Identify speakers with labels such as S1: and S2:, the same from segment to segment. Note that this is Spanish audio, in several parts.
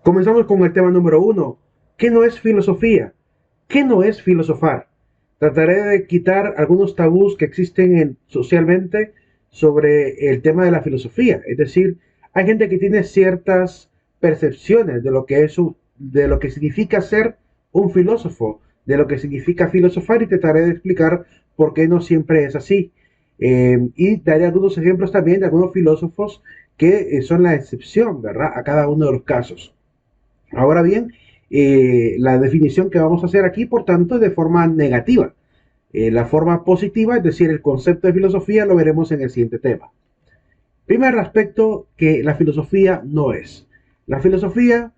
S1: Comenzamos con el tema número uno. ¿Qué no es filosofía? ¿Qué no es filosofar? Trataré de quitar algunos tabús que existen socialmente sobre el tema de la filosofía. Es decir, hay gente que tiene ciertas percepciones de lo que de lo que significa ser un filósofo, de lo que significa filosofar, y trataré de explicar por qué no siempre es así. Y daré algunos ejemplos también de algunos filósofos que son la excepción, ¿verdad? A cada uno de los casos. Ahora bien, la definición que vamos a hacer aquí, por tanto, es de forma negativa. La forma positiva, es decir, el concepto de filosofía, lo veremos en el siguiente tema. Primer aspecto que la filosofía no es. La filosofía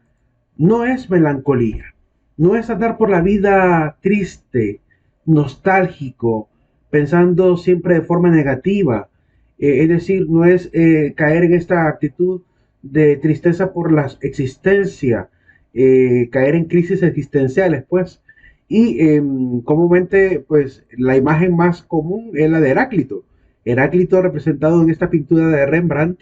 S1: no es melancolía, no es andar por la vida triste, nostálgico, pensando siempre de forma negativa. Es decir, no es caer en esta actitud de tristeza por la existencia, caer en crisis existenciales, pues. Y comúnmente, pues, la imagen más común es la de Heráclito. Heráclito, representado en esta pintura de Rembrandt,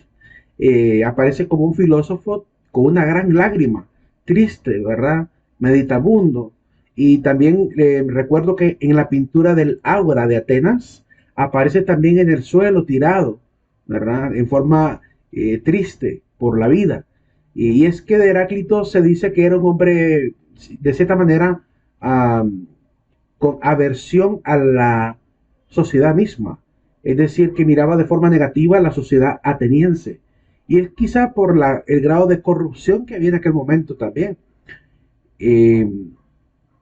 S1: aparece como un filósofo con una gran lágrima, triste, ¿verdad? Meditabundo. Y también recuerdo que en la pintura del Ágora de Atenas aparece también en el suelo tirado, ¿verdad? En forma triste por la vida. Y es que de Heráclito se dice que era un hombre, de cierta manera, um, con aversión a la sociedad misma. Es decir, que miraba de forma negativa a la sociedad ateniense. Y es quizá por el grado de corrupción que había en aquel momento también. Eh,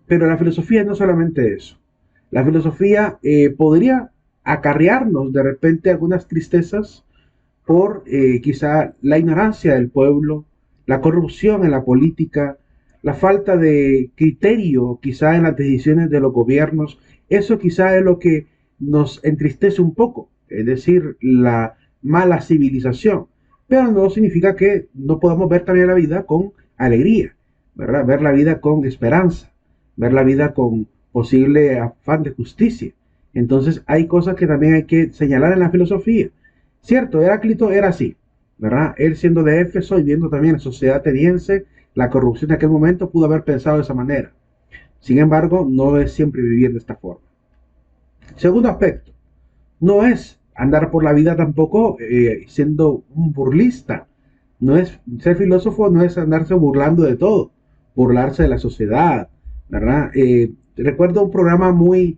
S1: pero la filosofía no es solamente eso. La filosofía podría acarrearnos de repente algunas tristezas por quizá la ignorancia del pueblo, la corrupción en la política, la falta de criterio quizá en las decisiones de los gobiernos. Eso quizá es lo que nos entristece un poco, es decir, la mala civilización. Pero no significa que no podamos ver también la vida con alegría, ¿verdad? Ver la vida con esperanza, ver la vida con posible afán de justicia. Entonces hay cosas que también hay que señalar en la filosofía. Cierto, Heráclito era así, ¿verdad? Él siendo de Éfeso y viendo también la sociedad ateniense, la corrupción de aquel momento, pudo haber pensado de esa manera. Sin embargo, no es siempre vivir de esta forma. Segundo aspecto, no es andar por la vida tampoco siendo un burlista. No es ser filósofo, no es andarse burlando de todo, burlarse de la sociedad, ¿verdad? Recuerdo un programa muy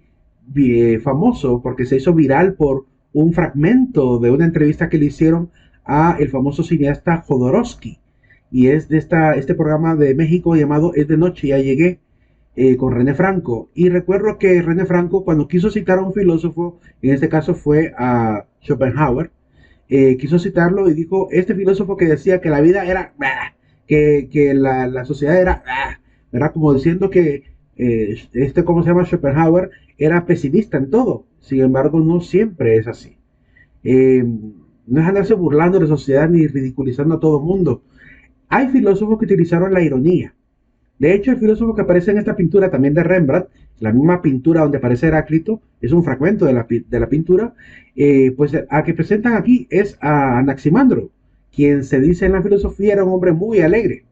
S1: famoso porque se hizo viral por un fragmento de una entrevista que le hicieron a el famoso cineasta Jodorowsky, y es de este programa de México llamado Es de Noche, ya llegué, con René Franco. Y recuerdo que René Franco, cuando quiso citar a un filósofo, en este caso fue a Schopenhauer, quiso citarlo y dijo, este filósofo que decía que la vida era, que la sociedad era, ¿verdad? Como diciendo que ¿cómo se llama? Schopenhauer era pesimista en todo. Sin embargo, no siempre es así. No es andarse burlando de la sociedad ni ridiculizando a todo el mundo. Hay filósofos que utilizaron la ironía. De hecho, el filósofo que aparece en esta pintura también de Rembrandt, la misma pintura donde aparece Heráclito, es un fragmento de la pintura, pues a que presentan aquí es a Anaximandro, quien se dice en la filosofía era un hombre muy alegre,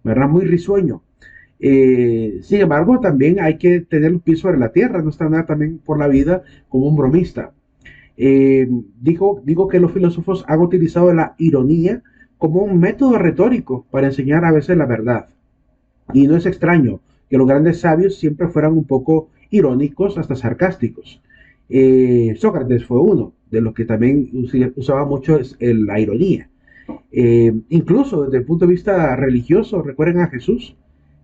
S1: ¿verdad? Muy risueño. Sin embargo, también hay que tener los pies sobre la tierra, no estar también por la vida como un bromista. Eh, digo que los filósofos han utilizado la ironía como un método retórico para enseñar a veces la verdad. Y no es extraño que los grandes sabios siempre fueran un poco irónicos, hasta sarcásticos. Sócrates fue uno de los que también usaba mucho la ironía. Incluso desde el punto de vista religioso, recuerden a Jesús.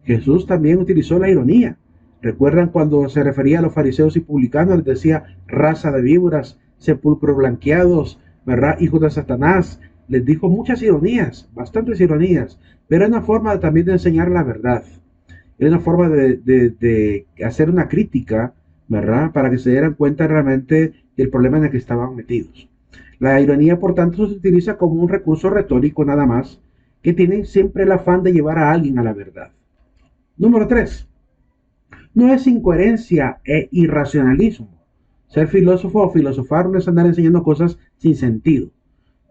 S1: Jesús también utilizó la ironía. Recuerdan cuando se refería a los fariseos y publicanos, les decía raza de víboras, sepulcros blanqueados, ¿verdad? Hijos de Satanás. Les dijo muchas ironías, bastantes ironías, pero es una forma también de enseñar la verdad. Es una forma de hacer una crítica, ¿verdad? Para que se dieran cuenta realmente del problema en el que estaban metidos. La ironía, por tanto, se utiliza como un recurso retórico nada más, que tiene siempre el afán de llevar a alguien a la verdad. Número 3. No es incoherencia e irracionalismo. Ser filósofo o filosofar no es andar enseñando cosas sin sentido,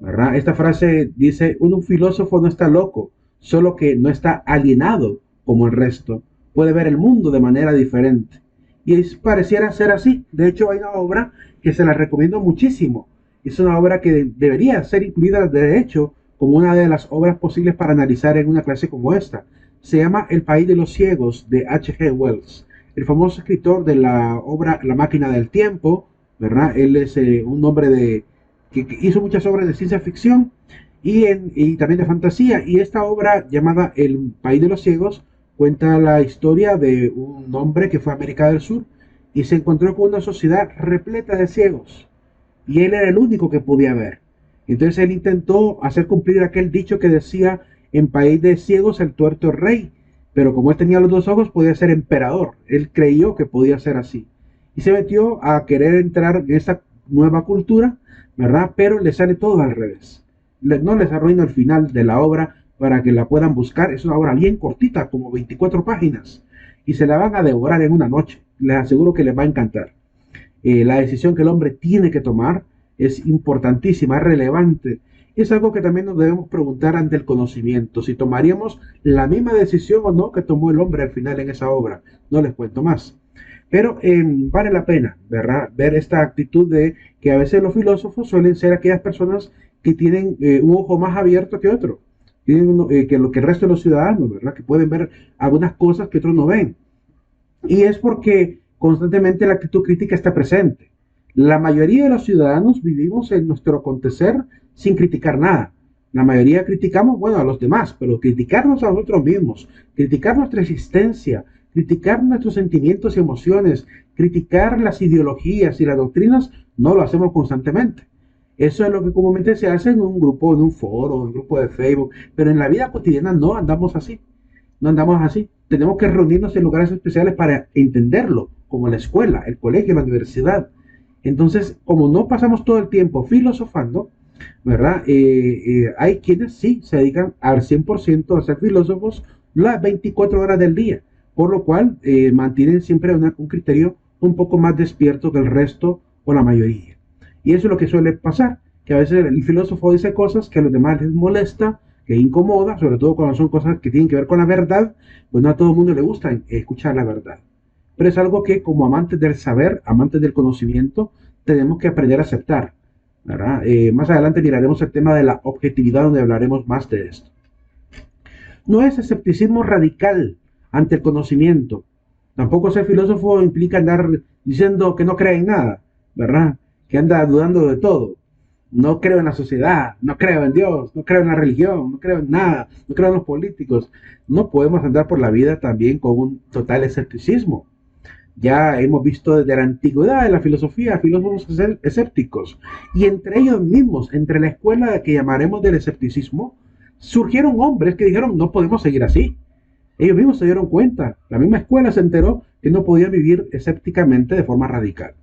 S1: ¿verdad? Esta frase dice, un filósofo no está loco, solo que no está alienado como el resto, puede ver el mundo de manera diferente. Y pareciera ser así. De hecho, hay una obra que se la recomiendo muchísimo. Es una obra que debería ser incluida, de hecho, como una de las obras posibles para analizar en una clase como esta. Se llama El País de los Ciegos, de H. G. Wells, el famoso escritor de la obra La Máquina del Tiempo, ¿verdad? Él es un hombre que hizo muchas obras de ciencia ficción y también de fantasía. Y esta obra llamada El País de los Ciegos cuenta la historia de un hombre que fue a América del Sur y se encontró con una sociedad repleta de ciegos. Y él era el único que podía ver. Entonces él intentó hacer cumplir aquel dicho que decía, en país de ciegos el tuerto es rey. Pero como él tenía los dos ojos, podía ser emperador. Él creyó que podía ser así. Y se metió a querer entrar en esta nueva cultura, ¿verdad? Pero le sale todo al revés. No les arruino el final de la obra para que la puedan buscar. Es una obra bien cortita, como 24 páginas. Y se la van a devorar en una noche. Les aseguro que les va a encantar. La decisión que el hombre tiene que tomar es importantísima, es relevante. Es algo que también nos debemos preguntar ante el conocimiento, si tomaríamos la misma decisión o no que tomó el hombre al final en esa obra. No les cuento más. Pero vale la pena, ¿verdad? Ver esta actitud de que a veces los filósofos suelen ser aquellas personas que tienen un ojo más abierto que otro, tienen que lo que el resto de los ciudadanos, ¿verdad? Que pueden ver algunas cosas que otros no ven. Y es porque constantemente la actitud crítica está presente. La mayoría de los ciudadanos vivimos en nuestro acontecer sin criticar nada. La mayoría criticamos, bueno, a los demás, pero criticarnos a nosotros mismos, criticar nuestra existencia, criticar nuestros sentimientos y emociones, criticar las ideologías y las doctrinas, no lo hacemos constantemente. Eso es lo que comúnmente se hace en un grupo, en un foro, en un grupo de Facebook, pero en la vida cotidiana no andamos así. No andamos así. Tenemos que reunirnos en lugares especiales para entenderlo, como la escuela, el colegio, la universidad. Entonces, como no pasamos todo el tiempo filosofando, ¿verdad? Hay quienes sí se dedican al 100% a ser filósofos las 24 horas del día, por lo cual mantienen siempre un criterio un poco más despierto que el resto o la mayoría. Y eso es lo que suele pasar, que a veces el filósofo dice cosas que a los demás les molesta, que incomoda, sobre todo cuando son cosas que tienen que ver con la verdad, pues no a todo el mundo le gusta escuchar la verdad. Pero es algo que como amantes del saber, amantes del conocimiento, tenemos que aprender a aceptar, ¿verdad? Más adelante miraremos el tema de la objetividad, donde hablaremos más de esto. No es escepticismo radical ante el conocimiento. Tampoco ser filósofo implica andar diciendo que no cree en nada, ¿verdad? Que anda dudando de todo. No creo en la sociedad, no creo en Dios, no creo en la religión, no creo en nada, no creo en los políticos. No podemos andar por la vida también con un total escepticismo. Ya hemos visto desde la antigüedad de la filosofía filósofos escépticos, y entre ellos mismos, entre la escuela que llamaremos del escepticismo, surgieron hombres que dijeron no podemos seguir así. Ellos mismos se dieron cuenta, la misma escuela se enteró que no podían vivir escépticamente de forma radical.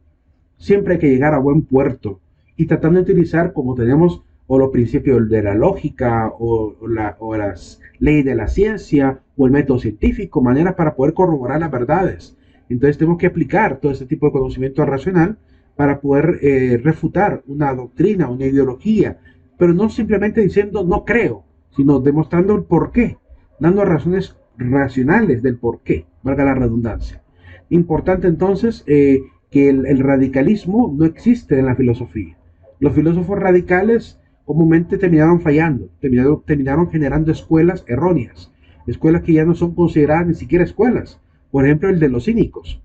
S1: Siempre hay que llegar a buen puerto y tratando de utilizar, como tenemos, o los principios de la lógica o las leyes de la ciencia o el método científico, maneras para poder corroborar las verdades. Entonces tenemos que aplicar todo ese tipo de conocimiento racional para poder refutar una doctrina, una ideología, pero no simplemente diciendo no creo, sino demostrando el por qué, dando razones racionales del por qué, valga la redundancia. Importante entonces que el radicalismo no existe en la filosofía. Los filósofos radicales comúnmente terminaron fallando, terminaron generando escuelas erróneas, escuelas que ya no son consideradas ni siquiera escuelas. Por ejemplo, el de los cínicos.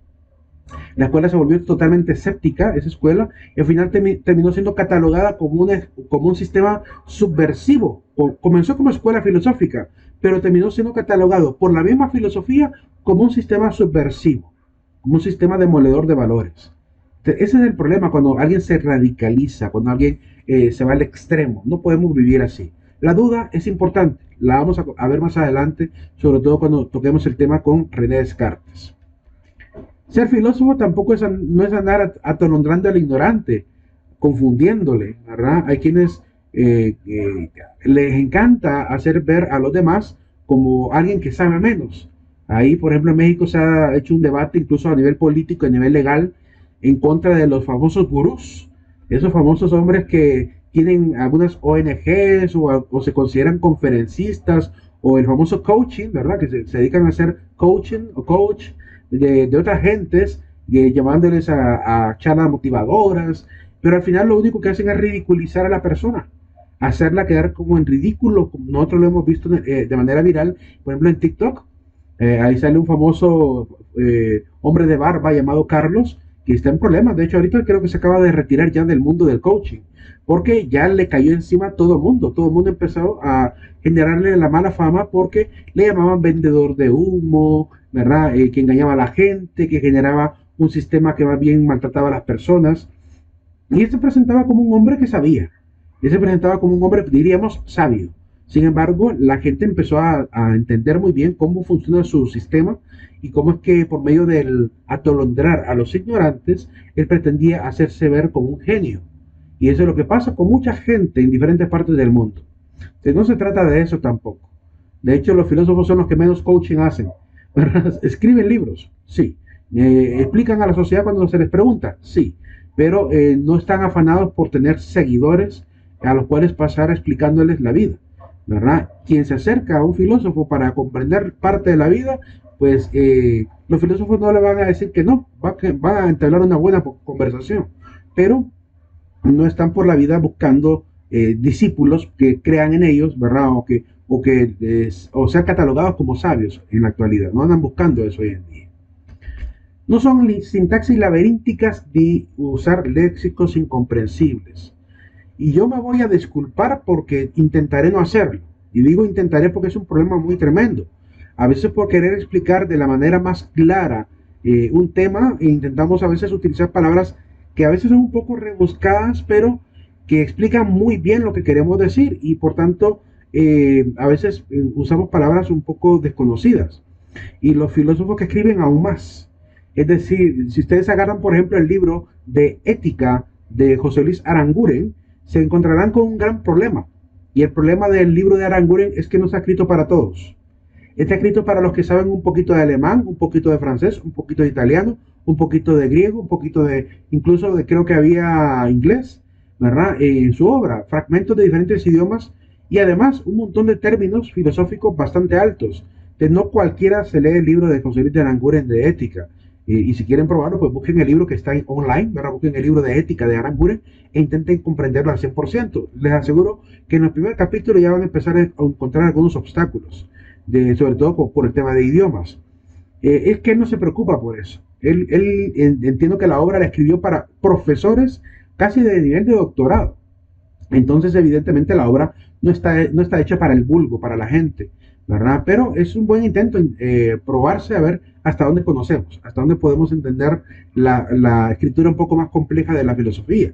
S1: La escuela se volvió totalmente escéptica, esa escuela, y al final terminó siendo catalogada como un sistema subversivo. Comenzó como escuela filosófica, pero terminó siendo catalogado por la misma filosofía como un sistema subversivo, como un sistema demoledor de valores. Ese es el problema cuando alguien se radicaliza, cuando alguien se va al extremo. No podemos vivir así. La duda es importante, la vamos a ver más adelante, sobre todo cuando toquemos el tema con René Descartes. Ser filósofo tampoco no es andar atolondrando al ignorante, confundiéndole, ¿verdad? Hay quienes les encanta hacer ver a los demás como alguien que sabe menos. Ahí, por ejemplo, en México se ha hecho un debate incluso a nivel político, a nivel legal, en contra de los famosos gurús, esos famosos hombres que tienen algunas ONGs o se consideran conferencistas o el famoso coaching, ¿verdad? Que se dedican a hacer coaching o coach de otras gentes, llamándoles a charlas motivadoras, pero al final lo único que hacen es ridiculizar a la persona, hacerla quedar como en ridículo, como nosotros lo hemos visto de manera viral, por ejemplo en TikTok. Ahí sale un famoso hombre de barba llamado Carlos, que está en problemas. De hecho, ahorita creo que se acaba de retirar ya del mundo del coaching, porque ya le cayó encima a todo el mundo. Todo el mundo empezó a generarle la mala fama porque le llamaban vendedor de humo, ¿verdad? Que engañaba a la gente, que generaba un sistema que más bien maltrataba a las personas. Y él se presentaba como un hombre que sabía. Él se presentaba como un hombre, diríamos, sabio. Sin embargo, la gente empezó a entender muy bien cómo funciona su sistema y cómo es que por medio del atolondrar a los ignorantes, él pretendía hacerse ver como un genio. Y eso es lo que pasa con mucha gente en diferentes partes del mundo. Entonces, no se trata de eso tampoco. De hecho, los filósofos son los que menos coaching hacen. Escriben libros, sí. Explican a la sociedad cuando se les pregunta, sí. Pero no están afanados por tener seguidores a los cuales pasar explicándoles la vida, ¿verdad? Quien se acerca a un filósofo para comprender parte de la vida, pues los filósofos no le van a decir que no, va a entablar una buena conversación, pero no están por la vida buscando discípulos que crean en ellos, ¿verdad? O sean catalogados como sabios en la actualidad, no andan buscando eso hoy en día. No son sintaxis laberínticas de usar léxicos incomprensibles. Y yo me voy a disculpar porque intentaré no hacerlo. Y digo intentaré porque es un problema muy tremendo. A veces por querer explicar de la manera más clara un tema, intentamos a veces utilizar palabras que a veces son un poco rebuscadas, pero que explican muy bien lo que queremos decir. Y por tanto, a veces usamos palabras un poco desconocidas. Y los filósofos que escriben aún más. Es decir, si ustedes agarran, por ejemplo, el libro de Ética de José Luis Aranguren, se encontrarán con un gran problema. Y el problema del libro de Aranguren es que no está escrito para todos. Está escrito para los que saben un poquito de alemán, un poquito de francés, un poquito de italiano, un poquito de griego, un poquito de, incluso de, creo que había inglés, ¿verdad? En su obra, fragmentos de diferentes idiomas y además un montón de términos filosóficos bastante altos. Entonces, no cualquiera se lee el libro de José Luis de Aranguren de Ética. Y si quieren probarlo, pues busquen el libro que está online, ¿verdad? Busquen el libro de Ética de Aranguren e intenten comprenderlo al 100%. Les aseguro que en el primer capítulo ya van a empezar a encontrar algunos obstáculos, sobre todo por el tema de idiomas. Es que él no se preocupa por eso. Entiendo que la obra la escribió para profesores casi de nivel de doctorado. Entonces, evidentemente, la obra no está hecha para el vulgo, para la gente, ¿verdad? Pero es un buen intento probarse a ver hasta dónde conocemos, hasta dónde podemos entender la escritura un poco más compleja de la filosofía.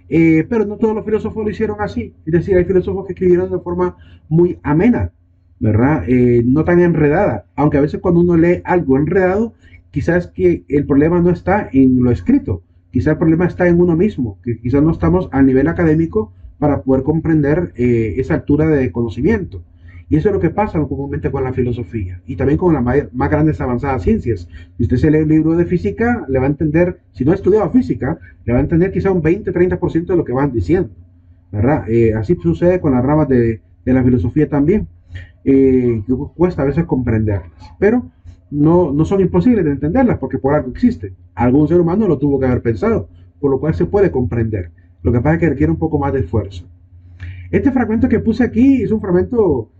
S1: Pero no todos los filósofos lo hicieron así. Es decir, hay filósofos que escribieron de forma muy amena, ¿verdad? No tan enredada. Aunque a veces cuando uno lee algo enredado, quizás que el problema no está en lo escrito, quizás el problema está en uno mismo, que quizás no estamos a nivel académico para poder comprender esa altura de conocimiento. Y eso es lo que pasa comúnmente con la filosofía y también con las más grandes avanzadas ciencias. Si usted se lee un libro de física, le va a entender, si no ha estudiado física, le va a entender quizá un 20-30% de lo que van diciendo, ¿verdad? Así sucede con las ramas de la filosofía también, que cuesta a veces comprenderlas, pero no son imposibles de entenderlas porque por algo existen. Algún ser humano lo tuvo que haber pensado, por lo cual se puede comprender. Lo que pasa es que requiere un poco más de esfuerzo. Este fragmento que puse aquí es un fragmento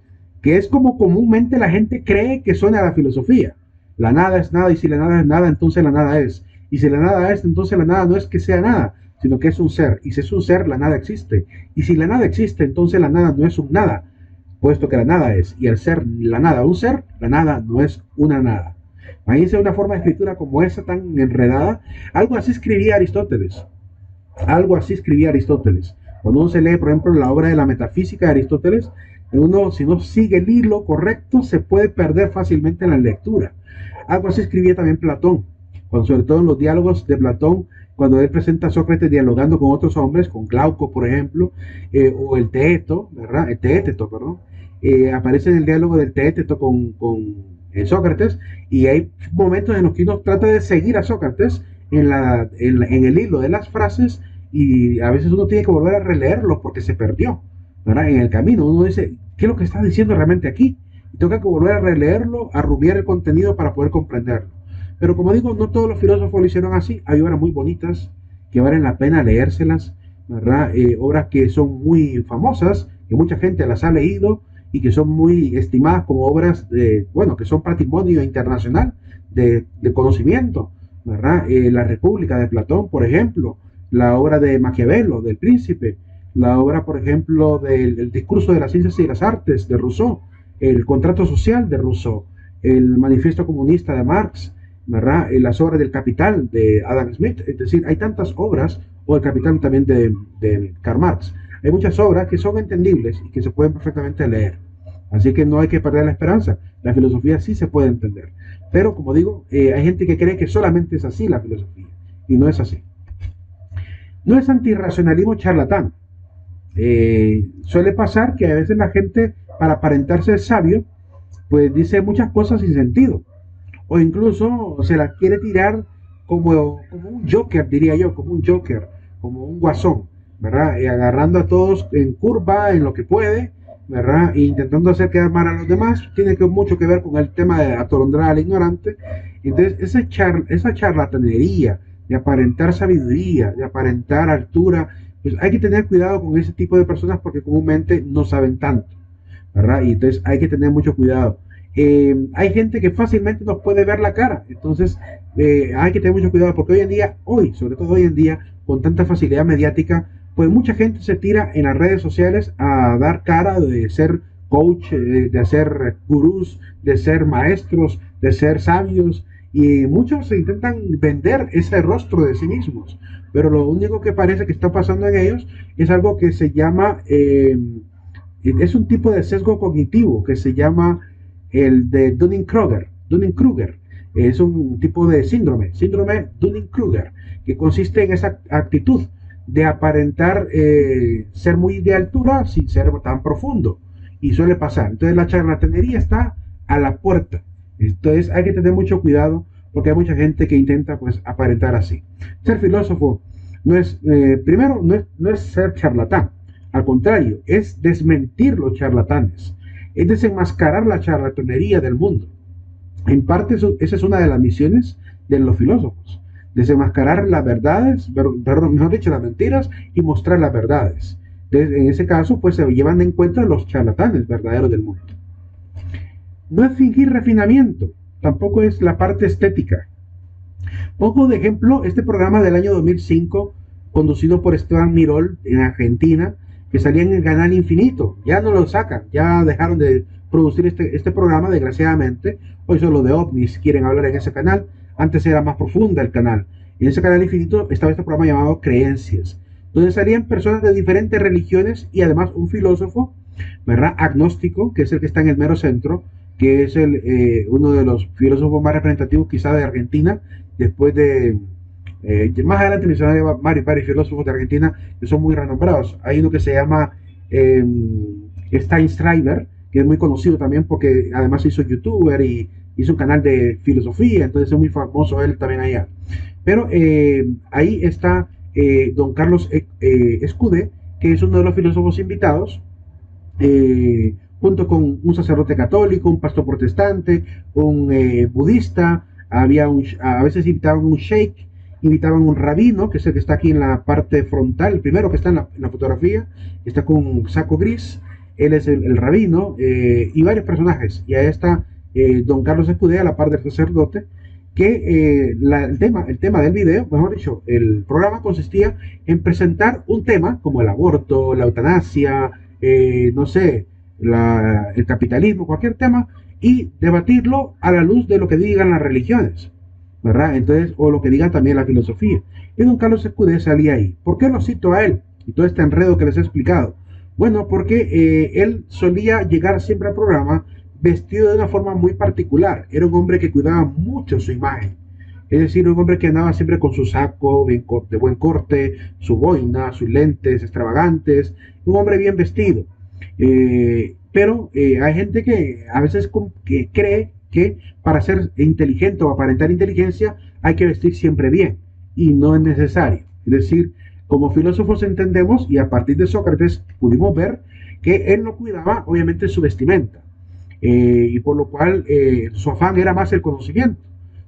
S1: que es como comúnmente la gente cree que suena a la filosofía. La nada es nada y si la nada es nada, entonces la nada es. Y si la nada es, entonces la nada no es que sea nada, sino que es un ser. Y si es un ser, la nada existe. Y si la nada existe, entonces la nada no es un nada, puesto que la nada es. Y al ser la nada un ser, la nada no es una nada. Imagínense una forma de escritura como esa tan enredada. Algo así escribía Aristóteles. Algo así escribía Aristóteles. Cuando uno se lee, por ejemplo, la obra de la metafísica de Aristóteles, uno, si no sigue el hilo correcto, se puede perder fácilmente en la lectura. Algo así escribía también Platón, cuando, sobre todo en los diálogos de Platón, cuando él presenta a Sócrates dialogando con otros hombres, con Glauco, por ejemplo, o el Teeto, ¿verdad? El Teéteto, perdón. Aparece en el diálogo del Teéteto con Sócrates, y hay momentos en los que uno trata de seguir a Sócrates en el hilo de las frases, y a veces uno tiene que volver a releerlo porque se perdió, ¿verdad? En el camino uno dice, ¿qué es lo que está diciendo realmente aquí? y tengo que volver a releerlo, a rumiar el contenido para poder comprenderlo. Pero como digo, no todos los filósofos lo hicieron así. Hay obras muy bonitas que valen la pena leérselas, ¿verdad? Obras que son muy famosas, que mucha gente las ha leído y que son muy estimadas como obras de, bueno, que son patrimonio internacional de conocimiento, ¿verdad? La República de Platón, por ejemplo, la obra de Maquiavelo, del Príncipe, la obra, por ejemplo, del Discurso de las Ciencias y las Artes de Rousseau, el Contrato Social de Rousseau, el Manifiesto Comunista de Marx, ¿verdad? Las obras del Capital de Adam Smith, es decir, hay tantas obras, o el Capital también de Karl Marx, hay muchas obras que son entendibles y que se pueden perfectamente leer. Así que no hay que perder la esperanza, la filosofía sí se puede entender. Pero como digo, hay gente que cree que solamente es así la filosofía, y no es así. No es antirracionalismo charlatán. Suele pasar que a veces la gente, para aparentarse sabio, pues dice muchas cosas sin sentido, o incluso se la quiere tirar como un joker, diría yo, como un joker, como un guasón, ¿verdad? Agarrando a todos en curva, en lo que puede, ¿verdad? E intentando hacer quedar mal a los demás, tiene mucho que ver con el tema de atolondrar al ignorante. Entonces, esa charlatanería de aparentar sabiduría, de aparentar altura, pues hay que tener cuidado con ese tipo de personas porque comúnmente no saben tanto, ¿verdad? Y entonces hay que tener mucho cuidado. Hay gente que fácilmente nos puede ver la cara, entonces hay que tener mucho cuidado porque hoy en día, sobre todo hoy en día, con tanta facilidad mediática, pues mucha gente se tira en las redes sociales a dar cara de ser coach, de ser gurús, de ser maestros, de ser sabios, y muchos se intentan vender ese rostro de sí mismos, pero lo único que parece que está pasando en ellos es algo que se llama, es un tipo de sesgo cognitivo que se llama el de Dunning-Kruger. Dunning-Kruger es un tipo de síndrome Dunning-Kruger, que consiste en esa actitud de aparentar ser muy de altura sin ser tan profundo. Y suele pasar. Entonces la charlatanería está a la puerta. Entonces hay que tener mucho cuidado porque hay mucha gente que intenta pues aparentar así. Ser filósofo no es, primero, no es ser charlatán. Al contrario, es desmentir los charlatanes, es desenmascarar la charlatanería del mundo. En parte, esa es una de las misiones de los filósofos, desenmascarar las verdades, mejor dicho, las mentiras y mostrar las verdades. Entonces, en ese caso, pues se llevan en cuenta los charlatanes verdaderos del mundo. No es fingir refinamiento, tampoco es la parte estética. Pongo de ejemplo este programa del año 2005, conducido por Esteban Mirol en Argentina, que salía en el canal Infinito. Ya no lo sacan, ya dejaron de producir este programa, desgraciadamente. Hoy solo de ovnis quieren hablar en ese canal. Antes era más profunda el canal. En ese canal Infinito estaba este programa llamado Creencias, donde salían personas de diferentes religiones y además un filósofo, ¿verdad? Agnóstico, que es el que está en el mero centro, que es uno de los filósofos más representativos quizá de Argentina, después de, más adelante mencionaré varios filósofos de Argentina que son muy renombrados. Hay uno que se llama Steinschreiber, que es muy conocido también porque además se hizo youtuber y hizo un canal de filosofía, entonces es muy famoso él también allá. Pero ahí está don Carlos Escudé, que es uno de los filósofos invitados, junto con un sacerdote católico, un pastor protestante, un budista, a veces invitaban un sheikh, invitaban un rabino, que es el que está aquí en la parte frontal, el primero que está en la fotografía, está con un saco gris, él es el rabino, y varios personajes, y ahí está don Carlos Escudé a la par del sacerdote, que el tema del video, mejor dicho, el programa consistía en presentar un tema como el aborto, la eutanasia, no sé, el capitalismo, cualquier tema, y debatirlo a la luz de lo que digan las religiones, ¿verdad? Entonces, o lo que diga también la filosofía. Y don Carlos Escudé salía ahí. ¿Por qué lo cito a él? Y todo este enredo que les he explicado. Bueno, porque él solía llegar siempre al programa vestido de una forma muy particular. Era un hombre que cuidaba mucho su imagen. Es decir, un hombre que andaba siempre con su saco de buen corte, su boina, sus lentes extravagantes, un hombre bien vestido. Pero hay gente que a veces que cree que para ser inteligente o aparentar inteligencia hay que vestir siempre bien, y no es necesario. Es decir, como filósofos entendemos, y a partir de Sócrates pudimos ver que él no cuidaba obviamente su vestimenta. y por lo cual su afán era más el conocimiento.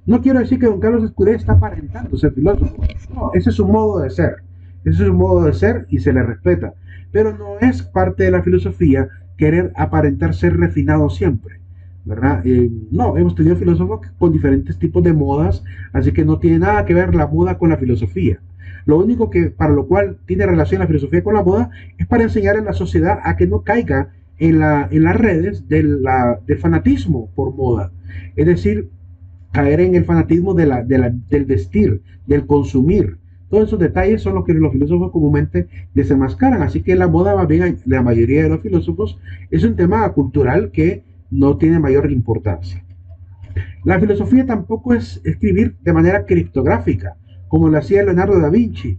S1: No quiero decir que don Carlos Escudé está aparentando ser filósofo, no, ese es su modo de ser, ese es su modo de ser y se le respeta, pero no es parte de la filosofía querer aparentar ser refinado siempre, ¿verdad? No, hemos tenido filósofos con diferentes tipos de modas, así que no tiene nada que ver la moda con la filosofía. Lo único que para lo cual tiene relación la filosofía con la moda es para enseñar a la sociedad a que no caiga en las redes del fanatismo por moda. Es decir, caer en el fanatismo del vestir, del consumir. Todos esos detalles son los que los filósofos comúnmente desenmascaran. Así que la moda, más bien, la mayoría de los filósofos, es un tema cultural que no tiene mayor importancia. La filosofía tampoco es escribir de manera criptográfica, como lo hacía Leonardo da Vinci.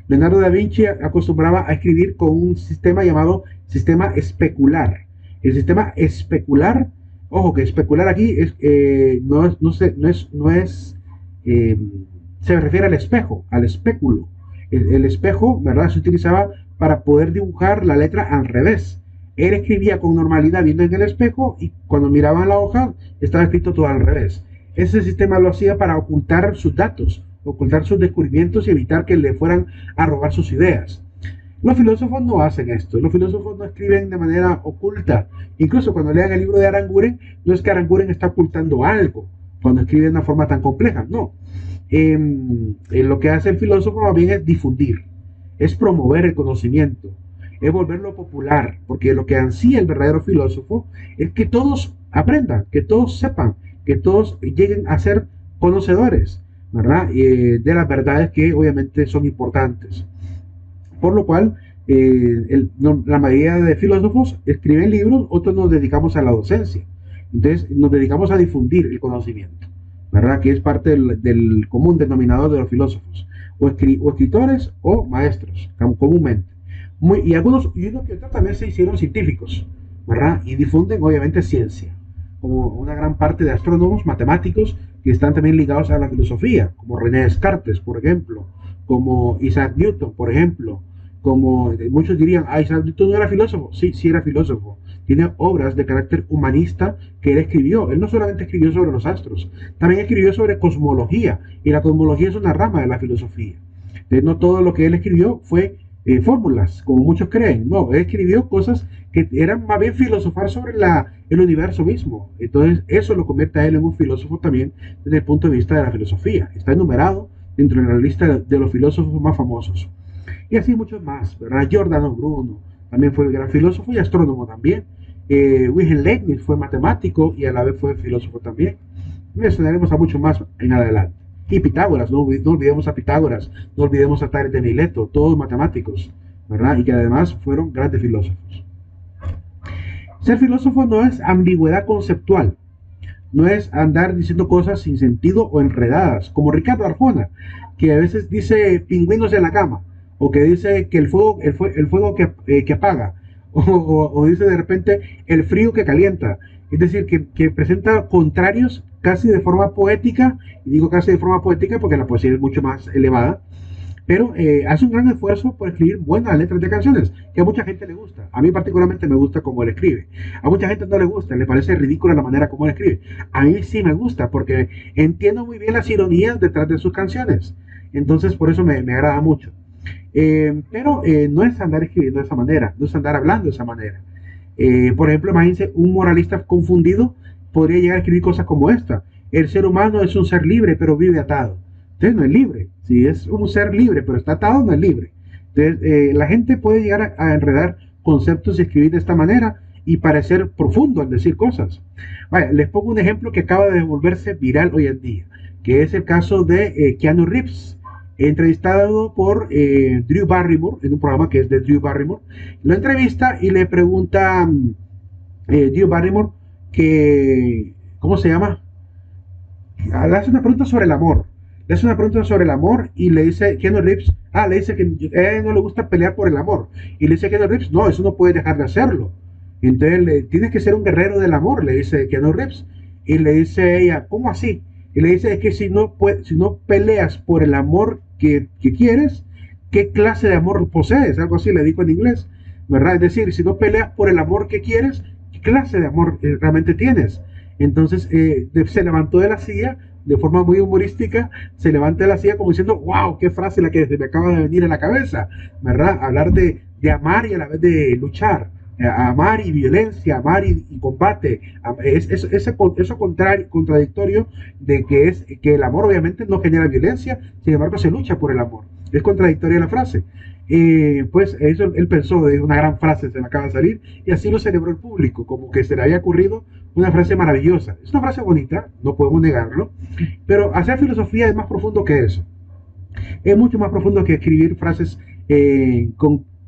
S1: Leonardo da Vinci acostumbraba a escribir con un sistema llamado sistema especular. El sistema especular, ojo que especular aquí no es eh, se refiere al espejo, al espéculo. El espejo, ¿verdad? Se utilizaba para poder dibujar la letra al revés. Él escribía con normalidad viendo en el espejo y cuando miraban la hoja estaba escrito todo al revés. Ese sistema lo hacía para ocultar sus datos, ocultar sus descubrimientos y evitar que le fueran a robar sus ideas. Los filósofos no hacen esto, los filósofos no escriben de manera oculta. Incluso cuando lean el libro de Aranguren, no es que Aranguren está ocultando algo cuando escribe de una forma tan compleja, no. Lo que hace el filósofo más bien es difundir, es promover el conocimiento, es volverlo popular, porque lo que ansía el verdadero filósofo es que todos aprendan, que todos sepan, que todos lleguen a ser conocedores, ¿verdad? De las verdades que obviamente son importantes. Por lo cual, no, la mayoría de filósofos escriben libros, otros nos dedicamos a la docencia. Entonces, nos dedicamos a difundir el conocimiento, ¿verdad? Que es parte del común denominador de los filósofos, o escritores o maestros, comúnmente. Y unos que otros también se hicieron científicos, ¿verdad? Y difunden, obviamente, ciencia, como una gran parte de astrónomos, matemáticos, que están también ligados a la filosofía, como René Descartes, por ejemplo, como Isaac Newton, por ejemplo, como muchos dirían, Isaac Newton no era filósofo, sí, sí era filósofo, tiene obras de carácter humanista que él escribió. Él no solamente escribió sobre los astros, también escribió sobre cosmología, y la cosmología es una rama de la filosofía. Entonces, no todo lo que él escribió fue fórmulas, como muchos creen, no, él escribió cosas que eran más bien filosofar sobre el universo mismo. Entonces, eso lo convierte a él en un filósofo también desde el punto de vista de la filosofía. Está enumerado dentro de la lista de los filósofos más famosos. Y así muchos más, ¿verdad? Giordano Bruno también fue un gran filósofo y astrónomo también. Wilhelm Leibniz fue matemático y a la vez fue filósofo también. Mencionaremos a mucho más en adelante. Y Pitágoras, no olvidemos a Pitágoras, no olvidemos a Tales de Mileto, todos matemáticos, ¿verdad? Y que además fueron grandes filósofos. Ser filósofo no es ambigüedad conceptual, no es andar diciendo cosas sin sentido o enredadas, como Ricardo Arjona, que a veces dice pingüinos en la cama, o que dice que el fuego que apaga, o dice de repente el frío que calienta. Es decir, que presenta contrarios casi de forma poética, y digo casi de forma poética porque la poesía es mucho más elevada, pero hace un gran esfuerzo por escribir buenas letras de canciones, que a mucha gente le gusta. A mí particularmente me gusta cómo él escribe. A mucha gente no le gusta, le parece ridícula la manera como él escribe. A mí sí me gusta, porque entiendo muy bien las ironías detrás de sus canciones. Entonces, por eso me agrada mucho. Pero no es andar escribiendo de esa manera, no es andar hablando de esa manera. Por ejemplo, imagínense, un moralista confundido podría llegar a escribir cosas como esta. El ser humano es un ser libre, pero vive atado. Entonces no es libre. Si es un ser libre, pero está atado, no es libre. Entonces, la gente puede llegar a enredar conceptos y escribir de esta manera y parecer profundo al decir cosas. Vaya, les pongo un ejemplo que acaba de volverse viral hoy en día, que es el caso de Keanu Reeves, entrevistado por Drew Barrymore, en un programa que es de Drew Barrymore. Lo entrevista y le pregunta Drew Barrymore que, ¿cómo se llama? Le hace una pregunta sobre el amor. Le hace una pregunta sobre el amor y le dice Keanu Reeves, le dice que a él no le gusta pelear por el amor. Y le dice Keanu Reeves, no, eso no puede dejar de hacerlo. Entonces, tienes que ser un guerrero del amor, le dice Keanu Reeves. Y le dice ella, ¿cómo así? Y le dice, es que si no peleas por el amor que quieres, ¿qué clase de amor posees? Algo así le dijo en inglés, ¿verdad? Es decir, si no peleas por el amor que quieres, clase de amor realmente tienes? Entonces se levantó de la silla de forma muy humorística, se levanta de la silla como diciendo, wow, qué frase la que me acaba de venir a la cabeza, ¿verdad? Hablar de amar y a la vez de luchar, amar y violencia, amar y combate, eso contradictorio de que es que el amor obviamente no genera violencia, sin embargo se lucha por el amor. Es contradictoria la frase. Pues eso él pensó de una gran frase, se me acaba de salir, y así lo celebró el público, como que se le había ocurrido una frase maravillosa. Es una frase bonita, no podemos negarlo, pero hacer filosofía es más profundo que eso. Es mucho más profundo que escribir frases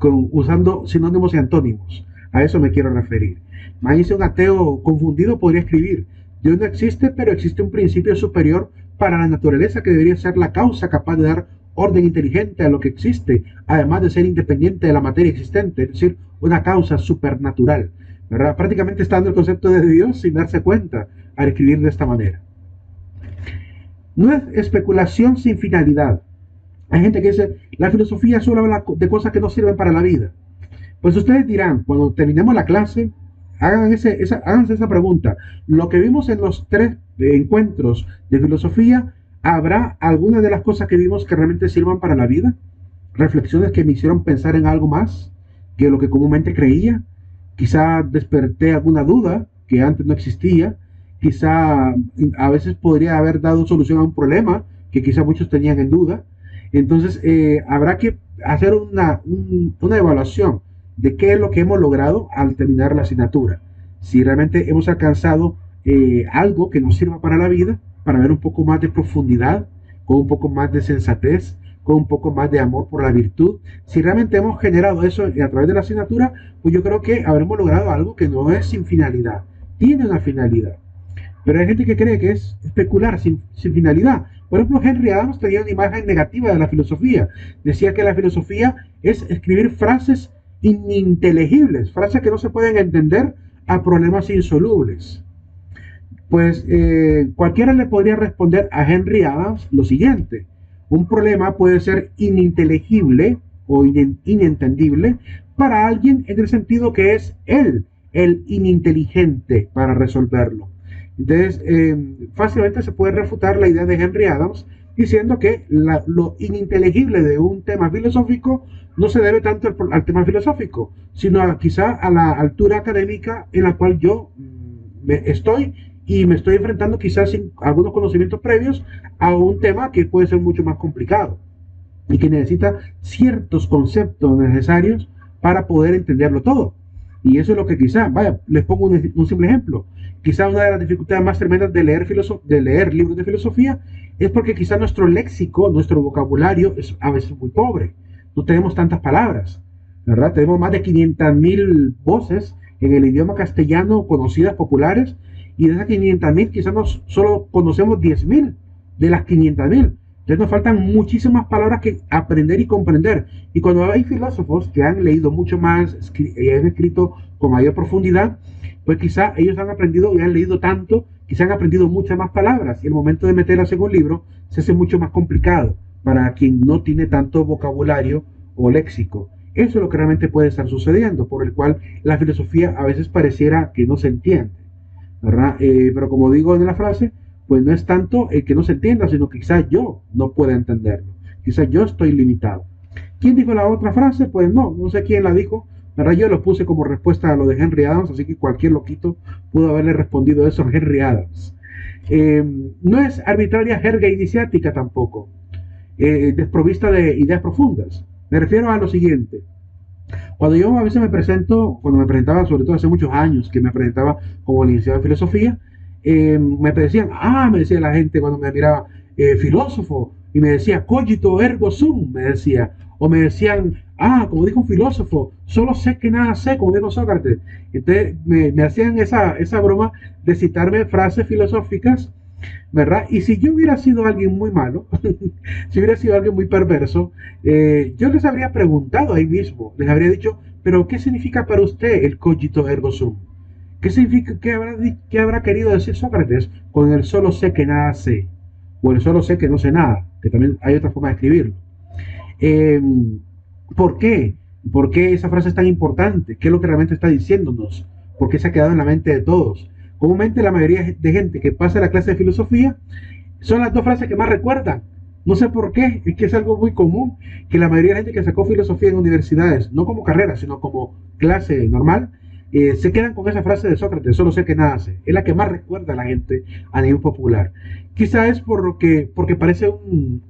S1: usando sinónimos y antónimos. A eso me quiero referir. Imagínense un ateo confundido podría escribir: Dios no existe, pero existe un principio superior para la naturaleza que debería ser la causa capaz de dar orden inteligente a lo que existe, además de ser independiente de la materia existente, es decir, una causa supernatural. ¿Verdad? Prácticamente está dando el concepto de Dios sin darse cuenta al escribir de esta manera. No es especulación sin finalidad. Hay gente que dice, la filosofía solo habla de cosas que no sirven para la vida. Pues ustedes dirán, cuando terminemos la clase, háganse esa pregunta. Lo que vimos en los 3 encuentros de filosofía, ¿habrá alguna de las cosas que vimos que realmente sirvan para la vida? Reflexiones que me hicieron pensar en algo más que lo que comúnmente creía. Quizá desperté alguna duda que antes no existía. Quizá a veces podría haber dado solución a un problema que quizá muchos tenían en duda. Entonces habrá que hacer una evaluación de qué es lo que hemos logrado al terminar la asignatura. Si realmente hemos alcanzado algo que nos sirva para la vida, para ver un poco más de profundidad, con un poco más de sensatez, con un poco más de amor por la virtud. Si realmente hemos generado eso a través de la asignatura, pues yo creo que habremos logrado algo que no es sin finalidad, tiene una finalidad. Pero hay gente que cree que es especular sin finalidad. Por ejemplo, Henry Adams tenía una imagen negativa de la filosofía. Decía que la filosofía es escribir frases ininteligibles, frases que no se pueden entender a problemas insolubles. Pues cualquiera le podría responder a Henry Adams lo siguiente: un problema puede ser ininteligible o inentendible para alguien en el sentido que es él el ininteligente para resolverlo. Entonces, fácilmente se puede refutar la idea de Henry Adams diciendo que lo ininteligible de un tema filosófico no se debe tanto al tema filosófico, sino quizá a la altura académica en la cual yo estoy y me estoy enfrentando quizás sin algunos conocimientos previos a un tema que puede ser mucho más complicado y que necesita ciertos conceptos necesarios para poder entenderlo todo. Y eso es lo que quizá, vaya, les pongo un simple ejemplo. Quizá una de las dificultades más tremendas de leer libros de filosofía es porque quizá nuestro léxico, nuestro vocabulario es a veces muy pobre. No tenemos tantas palabras, ¿verdad? Tenemos más de 500.000 voces en el idioma castellano conocidas, populares, y de esas 500.000 quizás solo conocemos 10.000 de las 500.000. Entonces nos faltan muchísimas palabras que aprender y comprender. Y cuando hay filósofos que han leído mucho más y han escrito con mayor profundidad, pues quizá ellos han aprendido y han leído tanto, quizá han aprendido muchas más palabras. Y el momento de meterlas en un libro se hace mucho más complicado para quien no tiene tanto vocabulario o léxico. Eso es lo que realmente puede estar sucediendo, por el cual la filosofía a veces pareciera que no se entiende, ¿verdad? Pero como digo en la frase, pues no es tanto el que no se entienda, sino que quizás yo no pueda entenderlo. Quizás yo estoy limitado. ¿Quién dijo la otra frase? Pues no sé quién la dijo, ¿verdad? Yo lo puse como respuesta a lo de Henry Adams, así que cualquier loquito pudo haberle respondido eso a Henry Adams. No es arbitraria jerga iniciática tampoco, desprovista de ideas profundas. Me refiero a lo siguiente. Cuando yo a veces cuando me presentaba, sobre todo hace muchos años que me presentaba como licenciado en filosofía, me decían, me decía la gente cuando me miraba, filósofo, y me decía, cogito ergo sum, me decía, o me decían, como dijo un filósofo, solo sé que nada sé, como dijo Sócrates. Entonces me hacían esa broma de citarme frases filosóficas, ¿verdad? Y si yo hubiera sido alguien muy malo, si hubiera sido alguien muy perverso, yo les habría preguntado ahí mismo, les habría dicho, pero ¿qué significa para usted el cogito ergo sum? ¿Qué significa, qué habrá querido decir Sócrates con el solo sé que nada sé? O el solo sé que no sé nada, que también hay otra forma de escribirlo. Eh, ¿Por qué? ¿Por qué esa frase es tan importante? ¿Qué es lo que realmente está diciéndonos? porque se ha quedado en la mente de todos. Comúnmente la mayoría de gente que pasa la clase de filosofía son las dos frases que más recuerdan. No sé por qué, es que es algo muy común que la mayoría de la gente que sacó filosofía en universidades, no como carrera, sino como clase normal, se quedan con esa frase de Sócrates, solo sé que nada sé. Es la que más recuerda a la gente a nivel popular. Quizá es porque parece un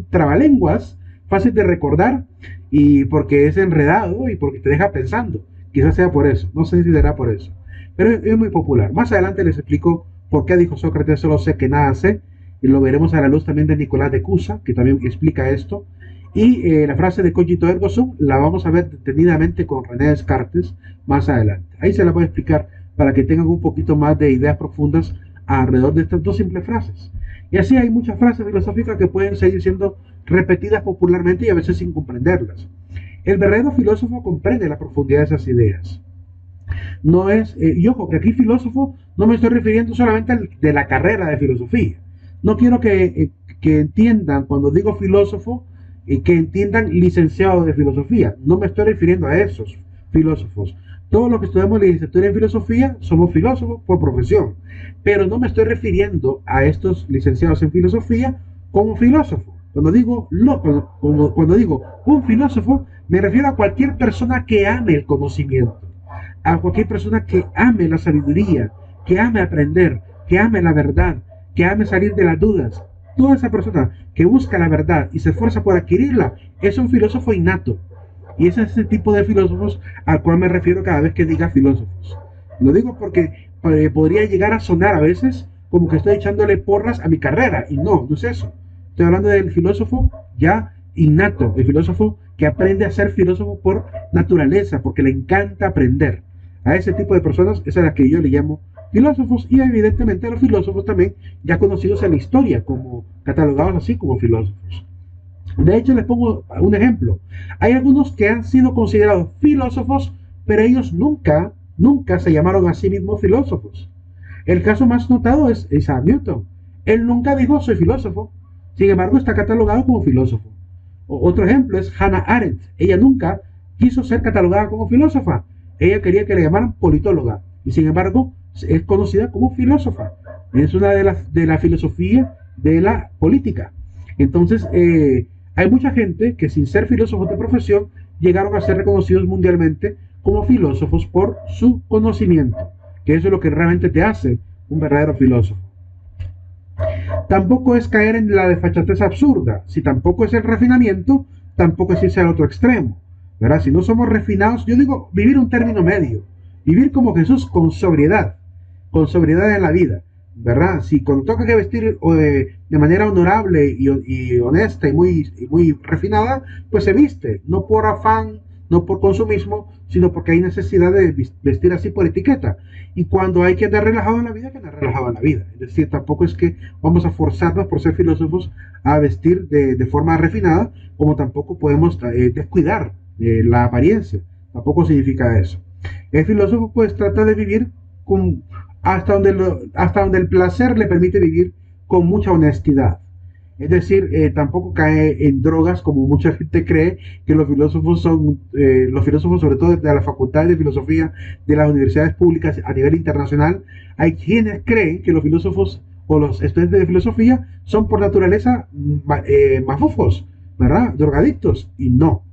S1: trabalenguas, fácil de recordar, y porque es enredado y porque te deja pensando. Quizás sea por eso, no sé si será por eso. Pero es muy popular. Más adelante les explico por qué dijo Sócrates, solo sé que nada sé, y lo veremos a la luz también de Nicolás de Cusa, que también explica esto. Y la frase de Cogito ergo sum la vamos a ver detenidamente con René Descartes más adelante. Ahí se la voy a explicar para que tengan un poquito más de ideas profundas alrededor de estas dos simples frases. Y así hay muchas frases filosóficas que pueden seguir siendo repetidas popularmente y a veces sin comprenderlas. El verdadero filósofo comprende la profundidad de esas ideas. No es, y ojo, que aquí filósofo no me estoy refiriendo solamente de la carrera de filosofía. No quiero que entiendan, cuando digo filósofo, que entiendan licenciado de filosofía. No me estoy refiriendo a esos filósofos. Todos los que estudiamos licenciatura en filosofía somos filósofos por profesión. Pero no me estoy refiriendo a estos licenciados en filosofía como filósofo. Cuando digo un filósofo, me refiero a cualquier persona que ame el conocimiento, a cualquier persona que ame la sabiduría, que ame aprender, que ame la verdad, que ame salir de las dudas. Toda esa persona que busca la verdad y se esfuerza por adquirirla es un filósofo innato. Y es ese tipo de filósofos al cual me refiero cada vez que diga filósofos. Lo digo porque podría llegar a sonar a veces como que estoy echándole porras a mi carrera. Y no, no es eso. Estoy hablando del filósofo ya innato, el filósofo que aprende a ser filósofo por naturaleza, porque le encanta aprender. A ese tipo de personas es a las que yo le llamo filósofos, y evidentemente a los filósofos también ya conocidos en la historia, como catalogados así como filósofos. De hecho, les pongo un ejemplo. Hay algunos que han sido considerados filósofos, pero ellos nunca se llamaron a sí mismos filósofos. El caso más notado es Isaac Newton. Él nunca dijo soy filósofo, sin embargo está catalogado como filósofo. Otro ejemplo es Hannah Arendt. Ella nunca quiso ser catalogada como filósofa. Ella quería que le llamaran politóloga y sin embargo es conocida como filósofa. Es una de la filosofía de la política. Entonces, hay mucha gente que sin ser filósofos de profesión llegaron a ser reconocidos mundialmente como filósofos por su conocimiento, que eso es lo que realmente te hace un verdadero filósofo. Tampoco es caer en la desfachatez absurda. Si tampoco es el refinamiento, tampoco es irse al otro extremo. ¿Verdad? Si no somos refinados, yo digo vivir un término medio. Vivir como Jesús con sobriedad en la vida. ¿Verdad? Si cuando toca que vestir de manera honorable y honesta y muy refinada, pues se viste. No por afán, no por consumismo, sino porque hay necesidad de vestir así por etiqueta. Y cuando hay que andar relajado en la vida, hay que andar relajado en la vida. Es decir, tampoco es que vamos a forzarnos por ser filósofos a vestir de forma refinada, como tampoco podemos descuidar la apariencia. Tampoco significa eso. El filósofo pues trata de vivir con, hasta donde el placer le permite vivir con mucha honestidad. Es decir, tampoco cae en drogas como mucha gente cree que los filósofos sobre todo de la facultad de filosofía de las universidades públicas a nivel internacional, hay quienes creen que los filósofos o los estudiantes de filosofía son por naturaleza mafufos, ¿verdad? Drogadictos. Y no.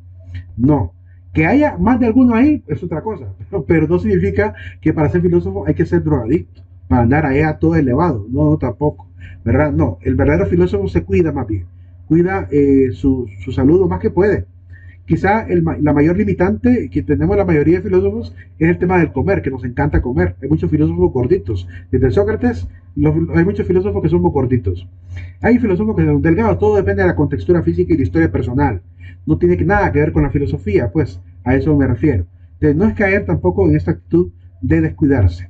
S1: Que haya más de alguno ahí es otra cosa, pero no significa que para ser filósofo hay que ser drogadicto, para andar ahí a todo elevado, no, tampoco. ¿Verdad? No, el verdadero filósofo se cuida más bien, cuida su salud lo más que puede. Quizá la mayor limitante que tenemos la mayoría de filósofos es el tema del comer, que nos encanta comer. Hay muchos filósofos gorditos. Desde Sócrates hay muchos filósofos que son muy gorditos. Hay filósofos que son delgados, todo depende de la contextura física y la historia personal. No tiene nada que ver con la filosofía, pues a eso me refiero. Entonces, no es caer tampoco en esta actitud de descuidarse.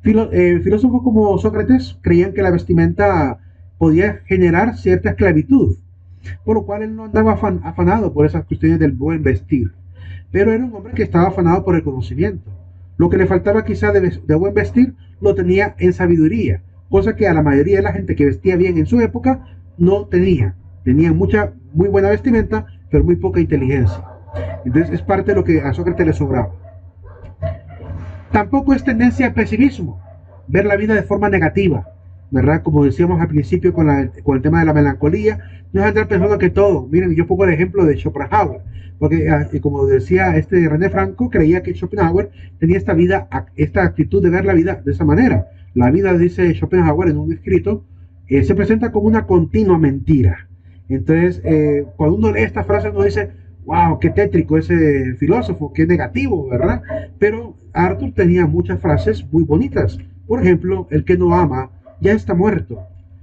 S1: Filósofos como Sócrates creían que la vestimenta podía generar cierta esclavitud, por lo cual él no andaba afanado por esas cuestiones del buen vestir, pero era un hombre que estaba afanado por el conocimiento. Lo que le faltaba quizá de buen vestir lo tenía en sabiduría, cosa que a la mayoría de la gente que vestía bien en su época no tenía. Tenían muy buena vestimenta, pero muy poca inteligencia. Entonces es parte de lo que a Sócrates le sobraba. Tampoco es tendencia al pesimismo, ver la vida de forma negativa, ¿verdad? Como decíamos al principio con el tema de la melancolía, no es andar pensando que todo. Miren, yo pongo el ejemplo de Schopenhauer, porque como decía René Franco, creía que Schopenhauer tenía esta actitud de ver la vida de esa manera. La vida, dice Schopenhauer en un escrito, se presenta como una continua mentira. Entonces, cuando uno lee esta frase, uno dice, wow, qué tétrico ese filósofo, qué negativo, ¿verdad? Pero Arthur tenía muchas frases muy bonitas. Por ejemplo, el que no ama ya está muerto.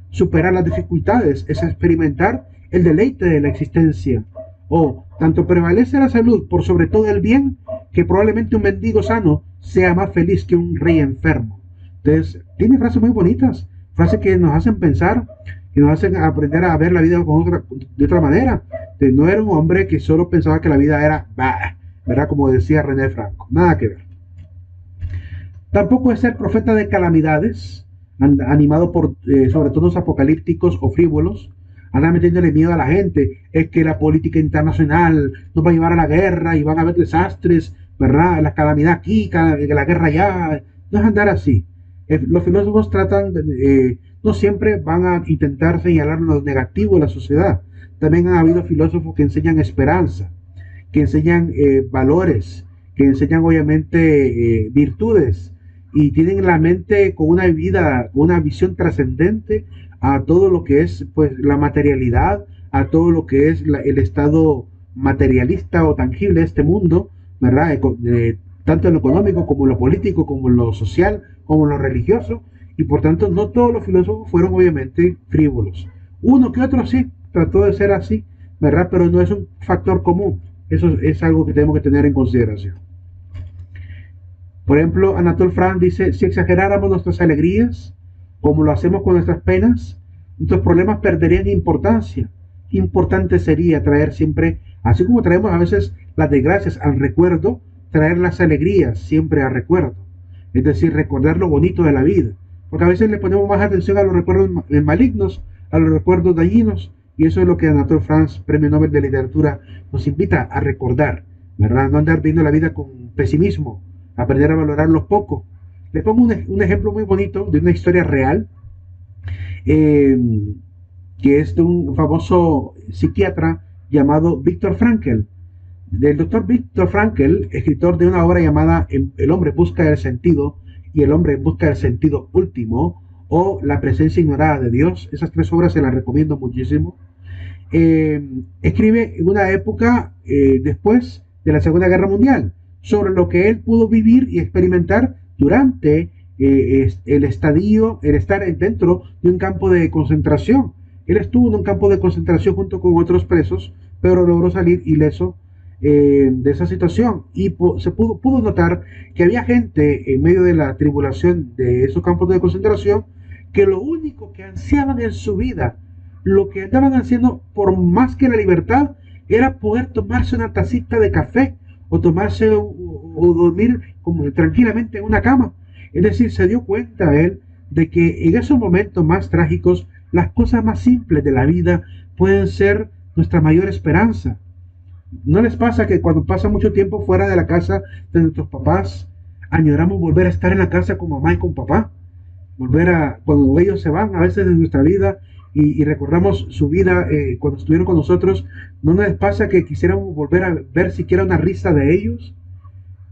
S1: Superar las dificultades es experimentar el deleite de la existencia. O tanto prevalece la salud por sobre todo el bien, que probablemente un mendigo sano sea más feliz que un rey enfermo. Entonces, tiene frases muy bonitas, frases que nos hacen pensar, que nos hacen aprender a ver la vida de otra manera. No era un hombre que solo pensaba que la vida era bah, ¿verdad? Como decía René Franco, nada que ver. Tampoco es ser profeta de calamidades, animado por sobretonos apocalípticos o frívolos, andar metiéndole miedo a la gente. Es que la política internacional nos va a llevar a la guerra y van a haber desastres, ¿verdad? La calamidad aquí, la guerra allá. No es andar así. Los filósofos no siempre van a intentar señalar lo negativo de la sociedad. También ha habido filósofos que enseñan esperanza, que enseñan valores, que enseñan obviamente virtudes, y tienen la mente con una vida, con una visión trascendente a todo lo que es pues la materialidad, a todo lo que es el estado materialista o tangible de este mundo, ¿verdad? Tanto en lo económico como en lo político, como en lo social, como en lo religioso, y por tanto no todos los filósofos fueron obviamente frívolos. Uno que otro sí, trató de ser así, ¿verdad? Pero no es un factor común. Eso es algo que tenemos que tener en consideración. Por ejemplo, Anatole France dice, si exageráramos nuestras alegrías, como lo hacemos con nuestras penas, nuestros problemas perderían importancia. Importante sería traer siempre, así como traemos a veces las desgracias al recuerdo, traer las alegrías siempre al recuerdo. Es decir, recordar lo bonito de la vida. Porque a veces le ponemos más atención a los recuerdos malignos, a los recuerdos dañinos, y eso es lo que Anatole France, Premio Nobel de Literatura, nos invita a recordar, ¿verdad? No andar viendo la vida con pesimismo, aprender a valorar los pocos. Le pongo un ejemplo muy bonito de una historia real, eh, que es de un famoso psiquiatra llamado Viktor Frankl. Del doctor Viktor Frankl, escritor de una obra llamada El hombre busca el sentido y El hombre busca el sentido último, o La presencia ignorada de Dios. Esas tres obras se las recomiendo muchísimo. Escribe en una época después de la Segunda Guerra Mundial, sobre lo que él pudo vivir y experimentar durante el estar dentro de un campo de concentración. Él estuvo en un campo de concentración junto con otros presos, pero logró salir ileso de esa situación, y se pudo notar que había gente en medio de la tribulación de esos campos de concentración que lo único que ansiaban en su vida, lo que andaban haciendo por más que la libertad, era poder tomarse una tacita de café o tomarse o dormir como tranquilamente en una cama. Es decir, se dio cuenta él de que en esos momentos más trágicos, las cosas más simples de la vida pueden ser nuestra mayor esperanza. ¿No les pasa que cuando pasa mucho tiempo fuera de la casa de nuestros papás, añoramos volver a estar en la casa con mamá y con papá? Volver a, cuando ellos se van a veces de nuestra vida y recordamos su vida cuando estuvieron con nosotros, ¿no nos pasa que quisiéramos volver a ver siquiera una risa de ellos?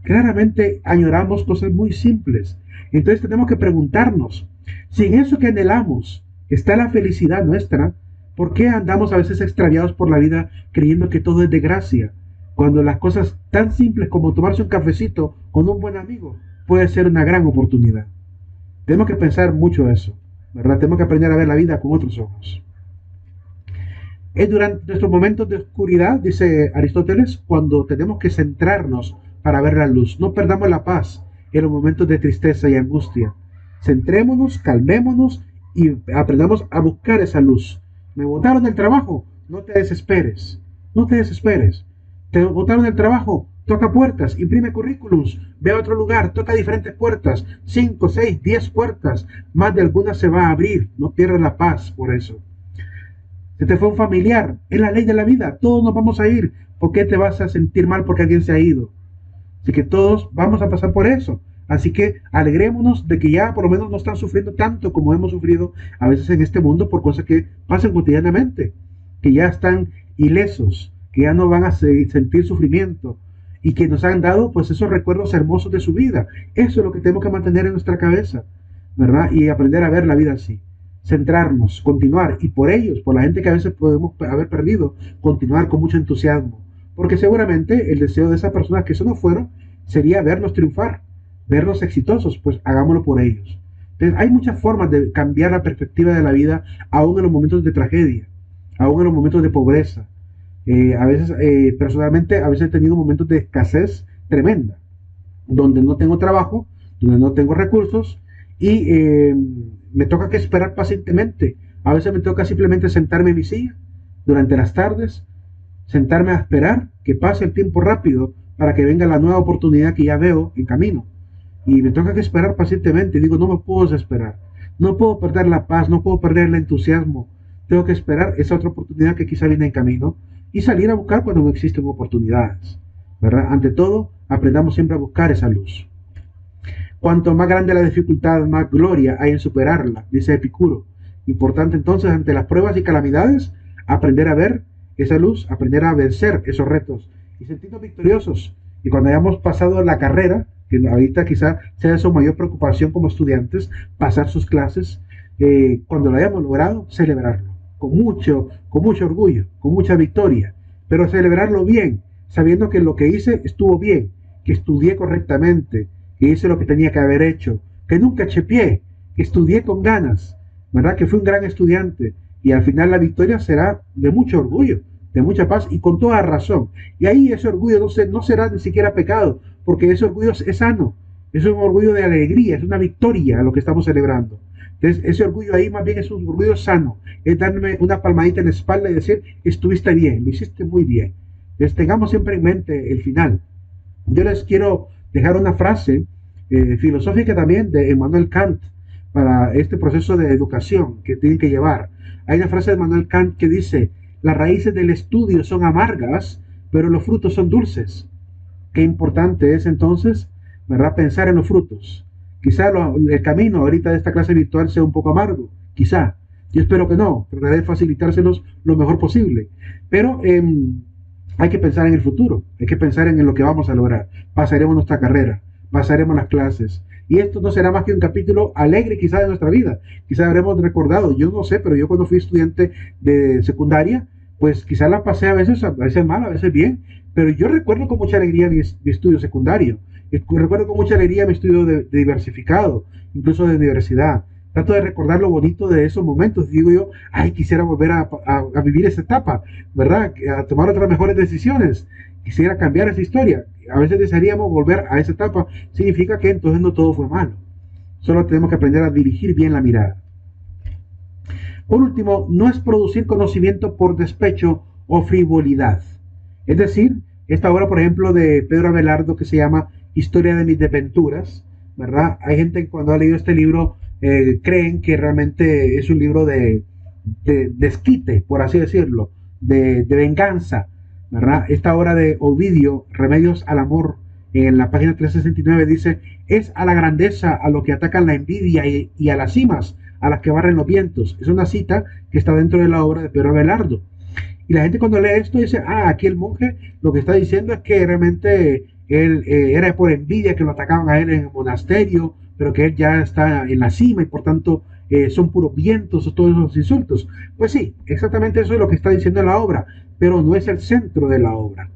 S1: Claramente añoramos cosas muy simples. Entonces tenemos que preguntarnos, si en eso que anhelamos está la felicidad nuestra, ¿por qué andamos a veces extraviados por la vida creyendo que todo es de gracia? Cuando las cosas tan simples como tomarse un cafecito con un buen amigo puede ser una gran oportunidad. Tenemos que pensar mucho eso, ¿verdad? Tenemos que aprender a ver la vida con otros ojos. Es durante nuestros momentos de oscuridad, dice Aristóteles, cuando tenemos que centrarnos para ver la luz. No perdamos la paz en los momentos de tristeza y angustia. Centrémonos, calmémonos y aprendamos a buscar esa luz. ¿Me botaron del trabajo? No te desesperes. No te desesperes. ¿Te botaron del trabajo? Toca puertas, imprime currículums, ve a otro lugar, toca diferentes puertas, 5, 6, 10 puertas, más de algunas se va a abrir, no pierdas la paz por eso. Se te fue un familiar, es la ley de la vida, todos nos vamos a ir, ¿por qué te vas a sentir mal porque alguien se ha ido? Así que todos vamos a pasar por eso, Así que alegrémonos de que ya por lo menos no están sufriendo tanto como hemos sufrido a veces en este mundo por cosas que pasan cotidianamente, que ya están ilesos, que ya no van a sentir sufrimiento y que nos han dado pues esos recuerdos hermosos de su vida. Eso es lo que tenemos que mantener en nuestra cabeza, ¿verdad? Y aprender a ver la vida así, centrarnos, continuar, y por ellos, por la gente que a veces podemos haber perdido, continuar con mucho entusiasmo, porque seguramente el deseo de esas personas que eso no fueron sería vernos triunfar, verlos exitosos, pues hagámoslo por ellos. Entonces, hay muchas formas de cambiar la perspectiva de la vida, aún en los momentos de tragedia, aún en los momentos de pobreza. A veces, personalmente, a veces he tenido momentos de escasez tremenda, donde no tengo trabajo, donde no tengo recursos y me toca que esperar pacientemente. A veces me toca simplemente sentarme en mi silla durante las tardes, sentarme a esperar que pase el tiempo rápido para que venga la nueva oportunidad que ya veo en camino. Y me toca que esperar pacientemente. Digo, no me puedo desesperar. No puedo perder la paz, no puedo perder el entusiasmo. Tengo que esperar esa otra oportunidad que quizá viene en camino y salir a buscar cuando no existen oportunidades. ¿Verdad? Ante todo, aprendamos siempre a buscar esa luz. Cuanto más grande la dificultad, más gloria hay en superarla, dice Epicuro. Importante entonces, ante las pruebas y calamidades, aprender a ver esa luz, aprender a vencer esos retos y sentirnos victoriosos. Y cuando hayamos pasado la carrera, que ahorita quizá sea su mayor preocupación como estudiantes, pasar sus clases, cuando lo hayamos logrado, celebrarlo, con mucho orgullo, con mucha victoria, pero celebrarlo bien, sabiendo que lo que hice estuvo bien, que estudié correctamente, que hice lo que tenía que haber hecho, que nunca chepié, que estudié con ganas, ¿verdad? Que fui un gran estudiante y al final la victoria será de mucho orgullo, de mucha paz y con toda razón. Y ahí ese orgullo no será ni siquiera pecado, porque ese orgullo es sano, es un orgullo de alegría, es una victoria lo que estamos celebrando. Entonces, ese orgullo ahí más bien es un orgullo sano, es darme una palmadita en la espalda y decir, estuviste bien, lo hiciste muy bien. Entonces, tengamos siempre en mente el final. Yo les quiero dejar una frase filosófica también de Emmanuel Kant para este proceso de educación que tienen que llevar. Hay una frase de Emmanuel Kant que dice, las raíces del estudio son amargas, pero los frutos son dulces. Qué importante es entonces, ¿verdad?, pensar en los frutos. Quizá el camino ahorita de esta clase virtual sea un poco amargo, quizá. Yo espero que no, trataré de facilitárselos lo mejor posible. Pero hay que pensar en el futuro, hay que pensar en lo que vamos a lograr. Pasaremos nuestra carrera, pasaremos las clases. Y esto no será más que un capítulo alegre quizá de nuestra vida. Quizá habremos recordado, yo no sé, pero yo cuando fui estudiante de secundaria, pues quizá la pasé a veces mal, a veces bien, pero yo recuerdo con mucha alegría mi estudio secundario. Recuerdo con mucha alegría mi estudio de diversificado, incluso de universidad. Trato de recordar lo bonito de esos momentos. Digo yo, ay, quisiera volver a vivir esa etapa, ¿verdad? A tomar otras mejores decisiones. Quisiera cambiar esa historia. A veces desearíamos volver a esa etapa. Significa que entonces no todo fue malo. Solo tenemos que aprender a dirigir bien la mirada. Por último, no es producir conocimiento por despecho o frivolidad. Es decir, esta obra, por ejemplo, de Pedro Abelardo que se llama Historia de mis desventuras, ¿verdad? Hay gente que cuando ha leído este libro creen que realmente es un libro de desquite, por así decirlo, de venganza, ¿verdad? Esta obra de Ovidio, Remedios al Amor, en la página 369 dice, es a la grandeza a lo que atacan la envidia y a las cimas a las que barren los vientos. Es una cita que está dentro de la obra de Pedro Abelardo. Y la gente cuando lee esto dice, ah, aquí el monje lo que está diciendo es que realmente él era por envidia que lo atacaban a él en el monasterio, pero que él ya está en la cima y por tanto son puros vientos o todos esos insultos. Pues sí, exactamente eso es lo que está diciendo la obra, pero no es el centro de la obra.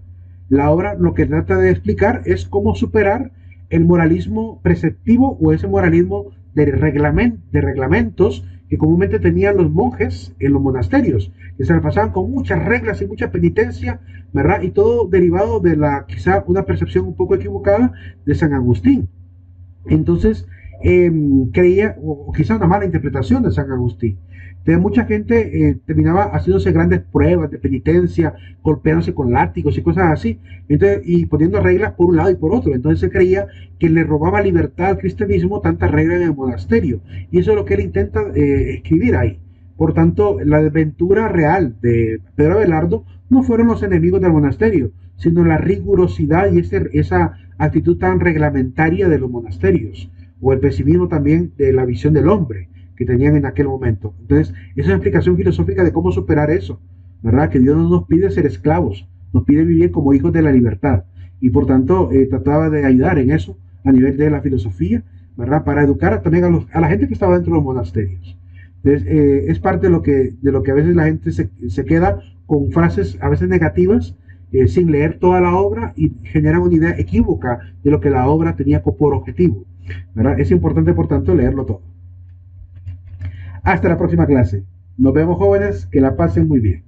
S1: La obra lo que trata de explicar es cómo superar el moralismo preceptivo o ese moralismo de reglamentos que comúnmente tenían los monjes en los monasterios, que se la pasaban con muchas reglas y mucha penitencia, ¿verdad? Y todo derivado de quizá una percepción un poco equivocada de San Agustín. Entonces, creía, o quizá una mala interpretación de San Agustín. Entonces, mucha gente terminaba haciéndose grandes pruebas de penitencia, golpeándose con látigos y cosas así, entonces, y poniendo reglas por un lado y por otro. Entonces se creía que le robaba libertad al cristianismo tantas reglas en el monasterio. Y eso es lo que él intenta escribir ahí. Por tanto, la desventura real de Pedro Abelardo no fueron los enemigos del monasterio, sino la rigurosidad y esa actitud tan reglamentaria de los monasterios, o el pesimismo también de la visión del hombre que tenían en aquel momento. Entonces, esa es una explicación filosófica de cómo superar eso, ¿verdad? Que Dios no nos pide ser esclavos, nos pide vivir como hijos de la libertad. Y por tanto, trataba de ayudar en eso a nivel de la filosofía, ¿verdad? Para educar también a la gente que estaba dentro de los monasterios. Entonces, es parte de lo que a veces la gente se queda con frases a veces negativas, sin leer toda la obra y generan una idea equívoca de lo que la obra tenía por objetivo, ¿verdad? Es importante, por tanto, leerlo todo. Hasta la próxima clase. Nos vemos, jóvenes, que la pasen muy bien.